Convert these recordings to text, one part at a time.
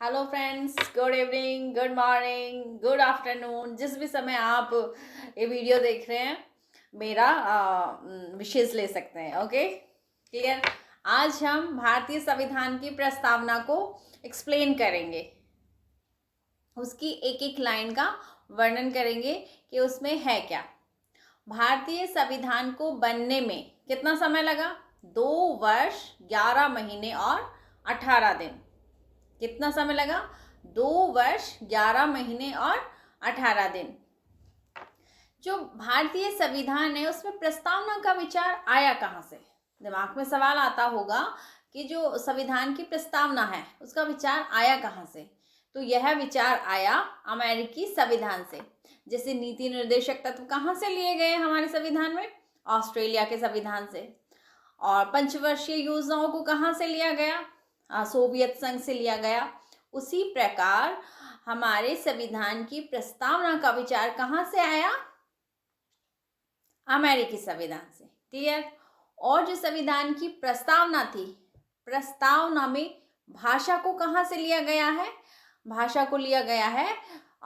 Hello friends, good evening, good morning, good afternoon. जिस भी समय आप ये वीडियो देख रहे हैं, मेरा विशेष ले सकते हैं। Okay, clear. आज हम भारतीय संविधान की प्रस्तावना को एक्सप्लेन करेंगे, उसकी एक एक लाइन का वर्णन करेंगे कि उसमें है क्या। भारतीय संविधान को बनने में कितना समय लगा? 2 वर्ष 11 महीने और 18 दिन। कितना समय लगा? 2 वर्ष 11 महीने और 18 दिन। जो भारतीय संविधान है उसमें प्रस्तावना का विचार आया कहाँ से? दिमाग में सवाल आता होगा कि जो संविधान की प्रस्तावना है उसका विचार आया कहाँ से? तो यह विचार आया अमेरिकी संविधान से। जैसे नीति निर्देशक तत्व कहाँ से लिए गए हमारे संविधान में? ऑस्ट्रेलिया के संविधान से। और पंचवर्षीय योजनाओं को कहाँ से लिया गया? सोवियत संघ से लिया गया। उसी प्रकार हमारे संविधान की प्रस्तावना का विचार कहाँ से आया? अमेरिकी संविधान से। क्लियर। और जो संविधान की प्रस्तावना थी, प्रस्तावना में भाषा को कहाँ से लिया गया है? भाषा को लिया गया है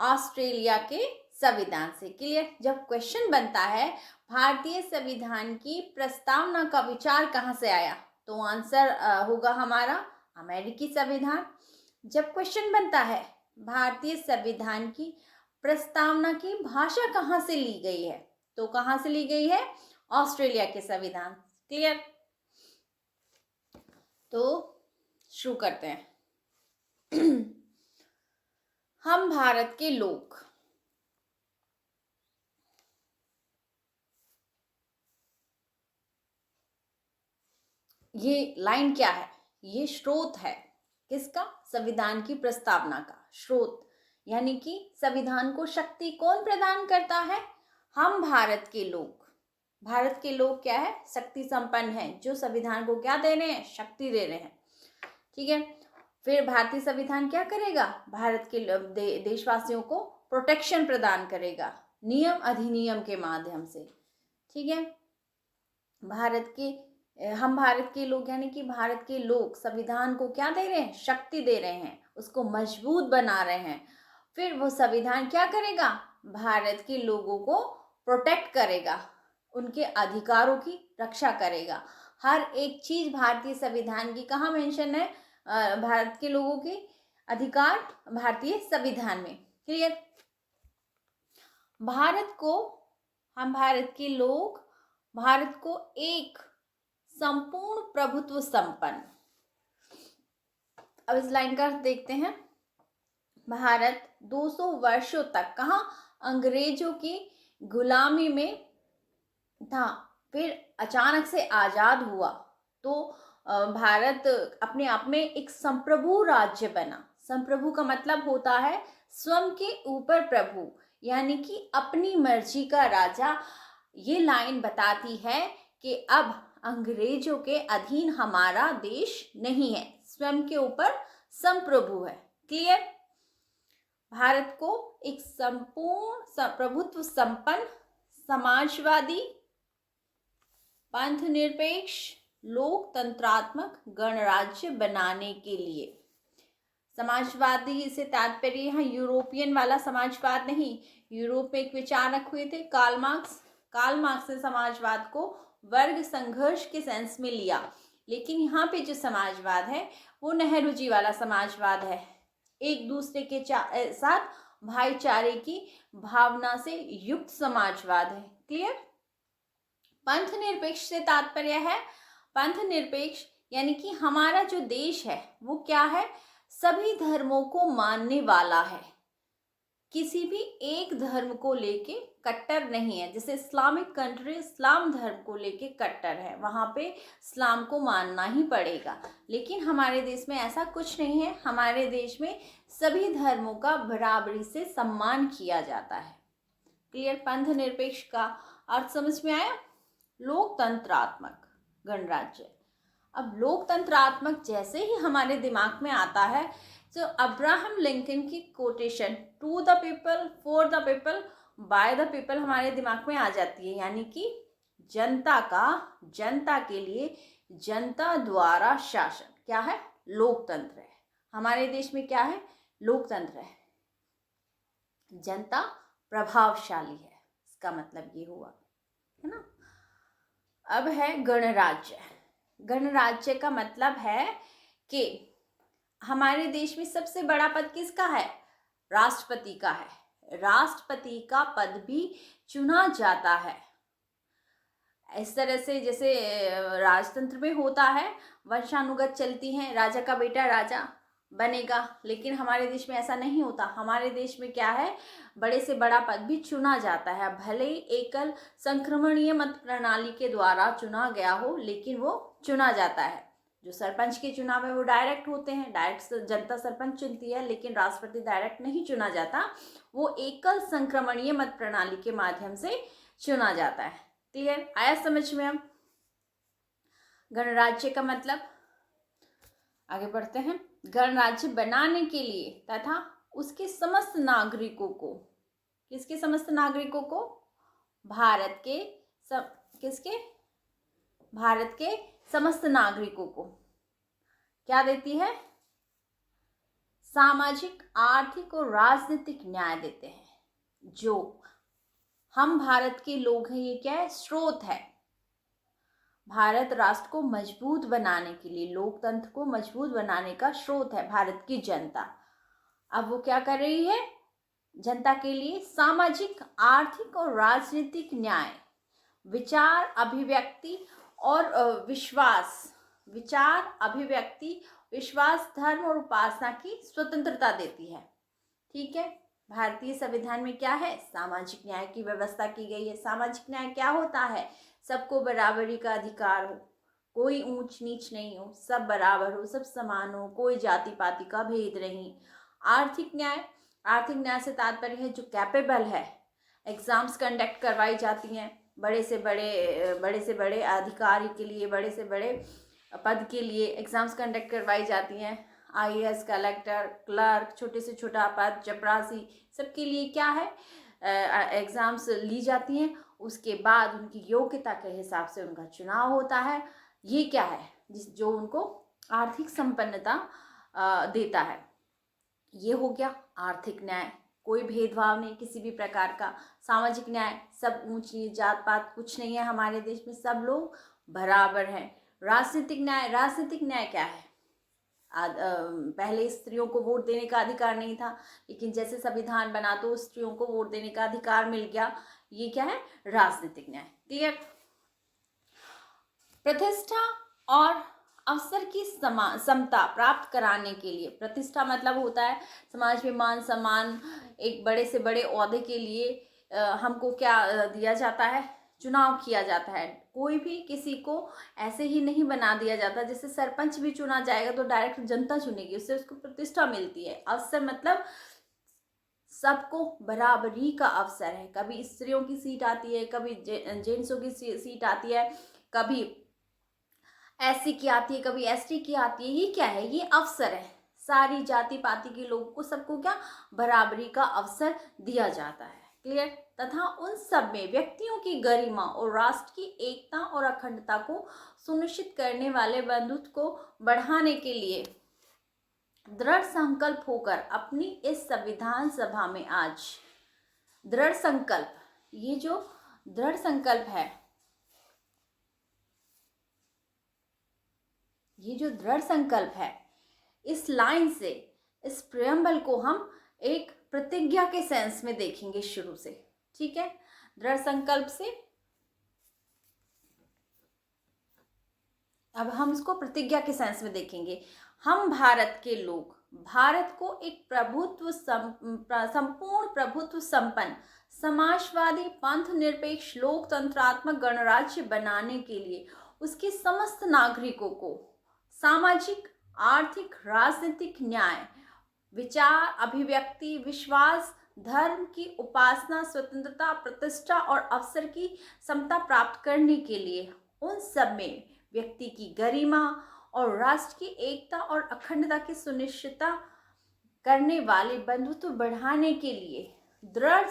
ऑस्ट्रेलिया के संविधान से। क्लियर। जब क्वेश्चन बनता है भारतीय संविधान की प्रस्तावना का विचार कहाँ से आया, तो आंसर होगा हमारा अमेरिकी संविधान। जब क्वेश्चन बनता है भारतीय संविधान की प्रस्तावना की भाषा कहाँ से ली गई है, तो कहाँ से ली गई है? ऑस्ट्रेलिया के संविधान। क्लियर। तो शुरू करते हैं। हम भारत के लोग। ये लाइन क्या है? ये स्रोत है। किसका? संविधान की प्रस्तावना का स्रोत। यानी कि संविधान को शक्ति कौन प्रदान करता है? हम भारत के लोग। भारत के लोग क्या है? शक्ति संपन्न है, जो संविधान को क्या दे रहे हैं? शक्ति दे रहे हैं। ठीक है। फिर भारतीय संविधान क्या करेगा? भारत के देशवासियों को प्रोटेक्शन प्रदान करेगा नियम अधिनियम के माध्यम से। ठीक है। हम भारत के लोग यानी कि भारत के लोग संविधान को क्या दे रहे हैं? शक्ति दे रहे हैं, उसको मजबूत बना रहे हैं। फिर वो संविधान क्या करेगा? भारत के लोगों को प्रोटेक्ट करेगा, उनके अधिकारों की रक्षा करेगा। हर एक चीज भारतीय संविधान की कहाँ मेंशन है? भारत के लोगों के अधिकार भारतीय संविधान में। क्लियर। हम भारत के लोग भारत को एक संपूर्ण प्रभुत्व संपन्न। अब इस लाइन का देखते हैं। भारत 200 वर्षों तक कहाँ? अंग्रेजों की गुलामी में था। फिर अचानक से आजाद हुआ तो भारत अपने आप में एक संप्रभु राज्य बना। संप्रभु का मतलब होता है स्वयं के ऊपर प्रभु, यानी कि अपनी मर्जी का राजा। ये लाइन बताती है कि अब अंग्रेजों के अधीन हमारा देश नहीं है, स्वयं के ऊपर संप्रभु है। क्लियर। भारत को एक संपूर्ण प्रभुत्व संपन्न समाजवादी पंथ निरपेक्ष लोकतंत्रात्मक गणराज्य बनाने के लिए। समाजवादी से तात्पर्य यहाँ यूरोपियन वाला समाजवाद नहीं। यूरोप में एक विचारक हुए थे कार्ल मार्क्स ने समाजवाद को वर्ग संघर्ष के सेंस में लिया, लेकिन यहाँ पे जो समाजवाद है वो नेहरू जी वाला समाजवाद है। एक दूसरे के साथ भाईचारे की भावना से युक्त समाजवाद है। क्लियर। पंथ निरपेक्ष से तात्पर्य है, पंथ निरपेक्ष यानी कि हमारा जो देश है वो क्या है? सभी धर्मों को मानने वाला है, किसी भी एक धर्म को लेके कट्टर नहीं है। जैसे इस्लामिक कंट्री इस्लाम धर्म को लेके कट्टर है, वहाँ पे इस्लाम को मानना ही पड़ेगा। लेकिन हमारे देश में ऐसा कुछ नहीं है। हमारे देश में सभी धर्मों का बराबरी से सम्मान किया जाता है। क्लियर। पंथ निरपेक्ष का अर्थ समझ में आया? लोकतंत्रात्मक गणराज्य। अब लोकतंत्रात्मक जैसे ही हमारे दिमाग में आता है तो अब्राहम लिंकन की quotation to the people, for the people, by the people हमारे दिमाग में आ जाती है। यानी कि जनता के लिए, जनता द्वारा शासन क्या है? लोकतंत्र है। हमारे देश में क्या है? लोकतंत्र है, जनता प्रभावशाली है, इसका मतलब ये हुआ, है ना। अब है गणराज्य। गणराज्य का मतलब है कि हमारे देश में सबसे बड़ा पद किसका है? राष्ट्रपति का है। राष्ट्रपति का पद भी चुना जाता है। इस तरह से जैसे राजतंत्र में होता है, वंशानुगत चलती हैं, राजा का बेटा राजा बनेगा, लेकिन हमारे देश में ऐसा नहीं होता। हमारे देश में क्या है? बड़े से बड़ा पद भी चुना जाता है, भले ही एकल संक्रमणीय मत प्रणाली के द्वारा चुना गया हो, लेकिन वो चुना जाता है। जो सरपंच के चुनाव है वो डायरेक्ट होते हैं, डायरेक्ट जनता सरपंच चुनती है, लेकिन राष्ट्रपति डायरेक्ट नहीं चुना जाता, वो एकल संक्रमणीय मत प्रणाली के माध्यम से चुना जाता है। क्लियर? आया समझ में? अब गणराज्य का मतलब, आगे बढ़ते हैं। गणराज्य बनाने के लिए तथा उसके समस्त नागरिकों को, किसके समस्त नागरिकों को? भारत के किसके? भारत के समस्त नागरिकों को क्या देती है? सामाजिक, आर्थिक और राजनीतिक न्याय देते हैं। जो हम भारत के लोग हैं, ये क्या है? स्रोत है। भारत राष्ट्र को मजबूत बनाने के लिए, लोकतंत्र को मजबूत बनाने का स्रोत है भारत की जनता। अब वो क्या कर रही है? जनता के लिए सामाजिक, आर्थिक और राजनीतिक न्याय, विचार अभिव्यक्ति और विचार अभिव्यक्ति, विश्वास, धर्म और उपासना की स्वतंत्रता देती है। ठीक है। भारतीय संविधान में क्या है? सामाजिक न्याय की व्यवस्था की गई है। सामाजिक न्याय क्या होता है? सबको बराबरी का अधिकार हो, कोई ऊंच नीच नहीं हो, सब बराबर हो, सब समान हो, कोई जाति पाति का भेद नहीं। आर्थिक न्याय, आर्थिक न्याय से तात्पर्य है जो कैपेबल है। एग्जाम्स कंडक्ट करवाई जाती हैं बड़े से बड़े अधिकारी के लिए, बड़े से बड़े पद के लिए एग्जाम्स कंडक्ट करवाई जाती हैं। IAS, कलेक्टर, क्लर्क, छोटे से छोटा पद, चपरासी, सबके लिए क्या है? एग्जाम्स ली जाती हैं। उसके बाद उनकी योग्यता के हिसाब से उनका चुनाव होता है। ये क्या है? जो उनको आर्थिक संपन्नता देता है। ये हो गया आर्थिक न्याय, कोई भेदभाव नहीं किसी भी प्रकार का। सामाजिक न्याय, सब ऊंच नीच जात पात कुछ नहीं है हमारे देश में, सब लोग बराबर हैं। राजनीतिक न्याय, राजनीतिक न्याय क्या है? पहले स्त्रियों को वोट देने का अधिकार नहीं था, लेकिन जैसे संविधान बना तो स्त्रियों को वोट देने का अधिकार मिल गया। ये क्या है? राजनीतिक न्याय। क्लियर? प्रतिष्ठा और अवसर की समता प्राप्त कराने के लिए, प्रतिष्ठा मतलब होता है समाज में मान सम्मान, एक बड़े से बड़े ओहदे के लिए हमको क्या दिया जाता है? चुनाव किया जाता है। कोई भी किसी को ऐसे ही नहीं बना दिया जाता। जैसे सरपंच भी चुना जाएगा तो डायरेक्ट जनता चुनेगी, उससे उसको प्रतिष्ठा मिलती है। अवसर मतलब सबको बराबरी का अवसर है। कभी स्त्रियों की सीट आती है, कभी जेंट्सों की सीट आती है, कभी SC की आती है, कभी ST की आती है। ये क्या है? ये अवसर है। सारी जाति पाति के लोगों को, सबको क्या बराबरी का अवसर दिया जाता है। क्लियर? तथा उन सब में व्यक्तियों की गरिमा और राष्ट्र की एकता और अखंडता को सुनिश्चित करने वाले बंधुत्व को बढ़ाने के लिए दृढ़ संकल्प होकर अपनी इस संविधान सभा में आज दृढ़ संकल्प, ये जो दृढ़ संकल्प है, ये जो दृढ़ संकल्प है, इस लाइन से, इस प्रेम्बल को हम एक प्रतिज्ञा के सेंस में देखेंगे शुरू से। ठीक है? दृढ़ संकल्प से अब हम इसको प्रतिज्ञा के सेंस में देखेंगे। हम भारत के लोग भारत को एक संपूर्ण प्रभुत्व संपन्न समाजवादी पंथ निरपेक्ष लोकतंत्रात्मक गणराज्य बनाने के लिए उसके समस्त नागरिकों को सामाजिक, आर्थिक, राजनीतिक न्याय, विचार अभिव्यक्ति, विश्वास, धर्म की उपासना, स्वतंत्रता, प्रतिष्ठा और अवसर की समता प्राप्त करने के लिए उन सब में व्यक्ति की गरिमा और राष्ट्र की एकता और अखंडता की सुनिश्चितता करने वाले बंधुत्व बढ़ाने के लिए दृढ़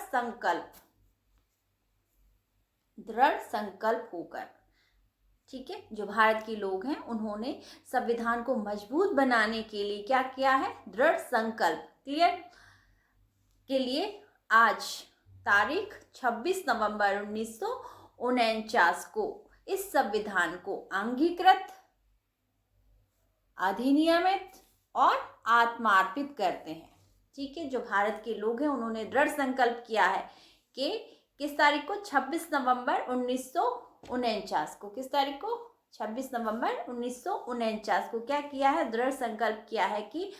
संकल्प होकर ठीक है। जो भारत के लोग हैं उन्होंने संविधान को मजबूत बनाने के लिए क्या किया है, दृढ़ संकल्प। क्लियर के लिए आज तारीख 26 नवंबर 1949 को इस संविधान को अंगीकृत, अधिनियमित और आत्मार्पित करते हैं। ठीक है। जो भारत के लोग हैं उन्होंने दृढ़ संकल्प किया है कि किस तारीख को, 26 नवंबर 1949 को, किस तारीख को, 26 नवंबर 1949 को क्या किया है, दृढ़ संकल्प किया है कि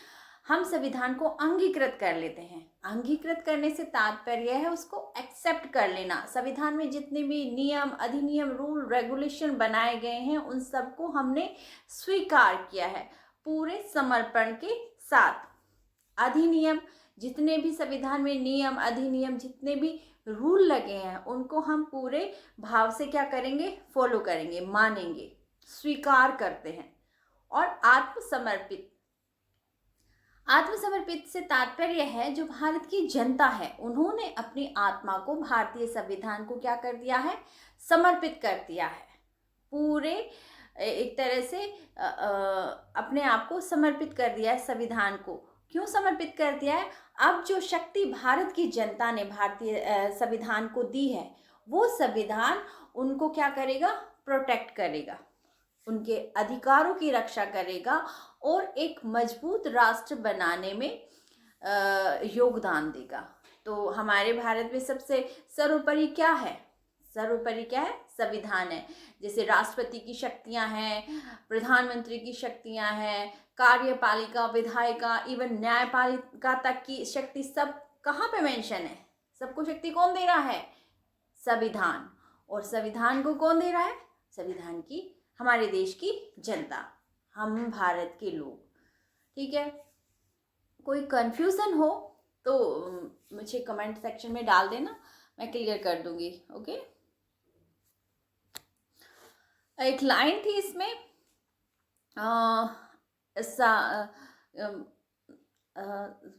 हम संविधान को अंगीकृत कर लेते हैं। अंगीकृत करने से तात्पर्य है उसको एक्सेप्ट कर लेना। संविधान में जितने भी नियम, अधिनियम, रूल, रेगुलेशन बनाए गए हैं उन सबको हमने स्वीकार किया है पूरे समर्पण के साथ। अधिनियम, जितने भी संविधान में नियम, अधिनियम, जितने भी रूल लगे हैं उनको हम पूरे भाव से क्या करेंगे, फॉलो करेंगे, मानेंगे, स्वीकार करते हैं। और आत्मसमर्पित, आत्मसमर्पित से तात्पर्य है जो भारत की जनता है उन्होंने अपनी आत्मा को भारतीय संविधान को क्या कर दिया है, समर्पित कर दिया है। पूरे एक तरह से अपने आप को समर्पित कर दिया है संविधान को। क्यों समर्पित कर दिया है? अब जो शक्ति भारत की जनता ने भारतीय संविधान को दी है वो संविधान उनको क्या करेगा, प्रोटेक्ट करेगा, उनके अधिकारों की रक्षा करेगा और एक मजबूत राष्ट्र बनाने में योगदान देगा। तो हमारे भारत में सबसे सर्वोपरि क्या है, सर्वोपरि क्या है, संविधान है। जैसे राष्ट्रपति की शक्तियां हैं, प्रधानमंत्री की शक्तियां हैं, कार्यपालिका, विधायिका, इवन न्यायपालिका तक की शक्ति सब कहाँ पे मेंशन है? सबको शक्ति कौन दे रहा है? संविधान। और संविधान को कौन दे रहा है? संविधान की, हमारे देश की जनता, हम भारत के लोग। ठीक है। कोई कंफ्यूजन हो तो मुझे कमेंट सेक्शन में डाल देना, मैं क्लियर कर दूंगी। ओके। एक लाइन थी इसमें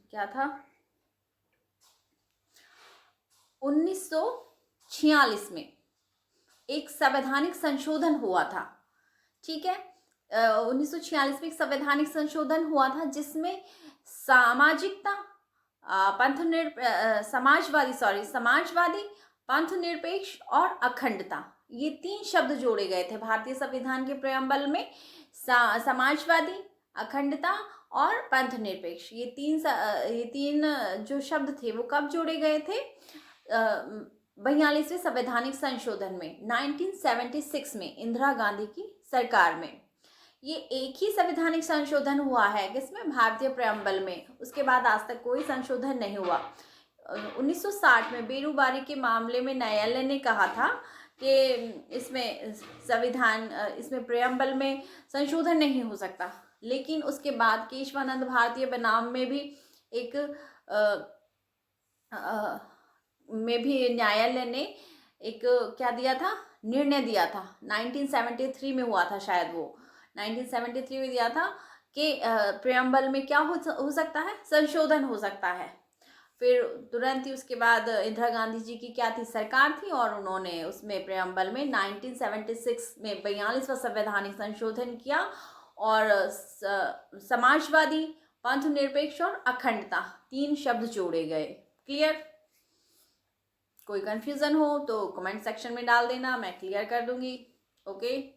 क्या था, 1946 में एक संवैधानिक संशोधन हुआ था। ठीक है। 1946 में एक संवैधानिक संशोधन हुआ था जिसमें सामाजिकता, समाजवादी, पंथनिरपेक्ष और अखंडता, ये 3 शब्द जोड़े गए थे भारतीय संविधान के प्रेम्बल में। समाजवादी, अखंडता और पंथनिरपेक्ष, ये तीन जो शब्द थे वो कब जोड़े गए थे? 42वें संवैधानिक संशोधन में 1976 में इंदिरा गांधी की सरकार में। ये एक ही संवैधानिक संशोधन हुआ है किसमें? भारतीय प्रेम्बल में। उसके बाद आज तक कोई संशोधन नहीं हुआ। 1960 में बेरूबारी के मामले में न्यायालय ने कहा था कि इसमें संविधान, इसमें प्रेम्बल में संशोधन नहीं हो सकता। लेकिन उसके बाद केशवानंद भारतीय बनाम में भी एक न्यायालय ने एक क्या दिया था, निर्णय दिया था। 1973 में हुआ था शायद, वो 1973 में दिया था कि प्रेम्बल में क्या हो सकता है, संशोधन हो सकता है। फिर तुरंत ही उसके बाद इंदिरा गांधी जी की क्या थी, सरकार थी, और उन्होंने उसमें प्रेम्बल में 1976 में 42वां संवैधानिक संशोधन किया और समाजवादी, पंथनिरपेक्ष और अखंडता 3 शब्द जोड़े गए। क्लियर? कोई कंफ्यूजन हो तो कमेंट सेक्शन में डाल देना, मैं क्लियर कर दूंगी। ओके।